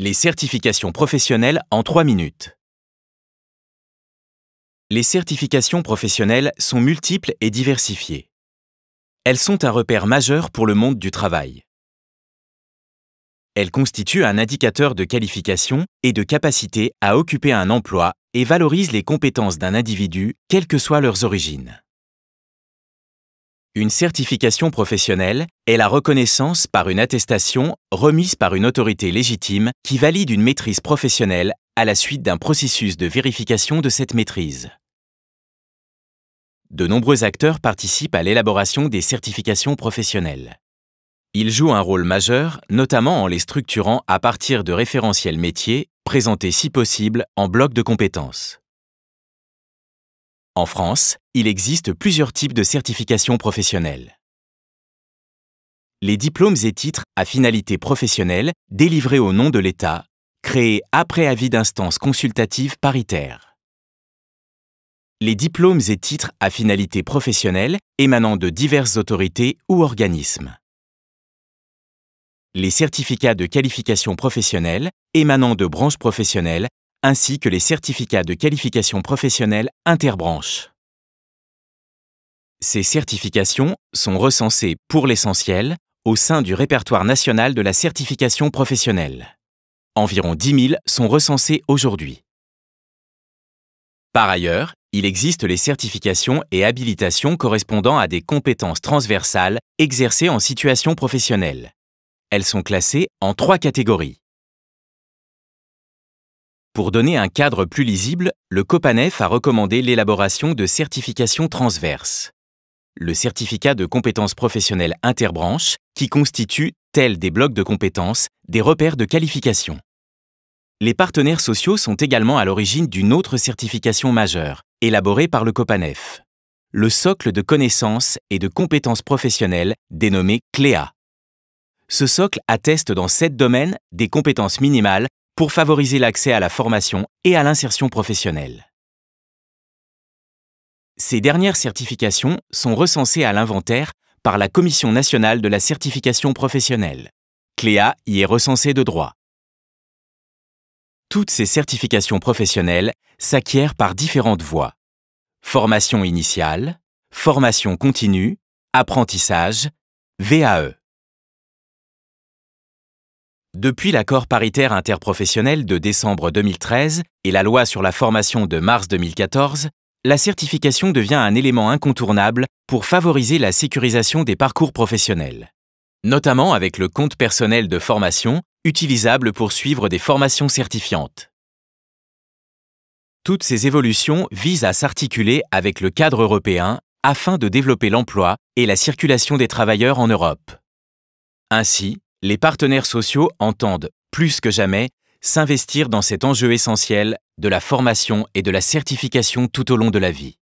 Les certifications professionnelles en 3 minutes. Les certifications professionnelles sont multiples et diversifiées. Elles sont un repère majeur pour le monde du travail. Elles constituent un indicateur de qualification et de capacité à occuper un emploi et valorisent les compétences d'un individu, quelles que soient leurs origines. Une certification professionnelle est la reconnaissance par une attestation remise par une autorité légitime qui valide une maîtrise professionnelle à la suite d'un processus de vérification de cette maîtrise. De nombreux acteurs participent à l'élaboration des certifications professionnelles. Ils jouent un rôle majeur, notamment en les structurant à partir de référentiels métiers, présentés si possible en blocs de compétences. En France, il existe plusieurs types de certifications professionnelles. Les diplômes et titres à finalité professionnelle délivrés au nom de l'État, créés après avis d'instance consultative paritaire. Les diplômes et titres à finalité professionnelle émanant de diverses autorités ou organismes. Les certificats de qualification professionnelle émanant de branches professionnelles ainsi que les certificats de qualification professionnelle interbranches. Ces certifications sont recensées pour l'essentiel au sein du répertoire national de la certification professionnelle. Environ 10 000 sont recensés aujourd'hui. Par ailleurs, il existe les certifications et habilitations correspondant à des compétences transversales exercées en situation professionnelle. Elles sont classées en 3 catégories. Pour donner un cadre plus lisible, le COPANEF a recommandé l'élaboration de certifications transverses. Le certificat de compétences professionnelles interbranches, qui constitue, tels des blocs de compétences, des repères de qualification. Les partenaires sociaux sont également à l'origine d'une autre certification majeure, élaborée par le COPANEF. Le socle de connaissances et de compétences professionnelles, dénommé CLEA. Ce socle atteste dans 7 domaines des compétences minimales pour favoriser l'accès à la formation et à l'insertion professionnelle. Ces dernières certifications sont recensées à l'inventaire par la Commission nationale de la certification professionnelle. CLEA y est recensée de droit. Toutes ces certifications professionnelles s'acquièrent par différentes voies. Formation initiale, formation continue, apprentissage, VAE. Depuis l'accord paritaire interprofessionnel de décembre 2013 et la loi sur la formation de mars 2014, la certification devient un élément incontournable pour favoriser la sécurisation des parcours professionnels, notamment avec le compte personnel de formation utilisable pour suivre des formations certifiantes. Toutes ces évolutions visent à s'articuler avec le cadre européen afin de développer l'emploi et la circulation des travailleurs en Europe. Ainsi, les partenaires sociaux entendent, plus que jamais, s'investir dans cet enjeu essentiel de la formation et de la certification tout au long de la vie.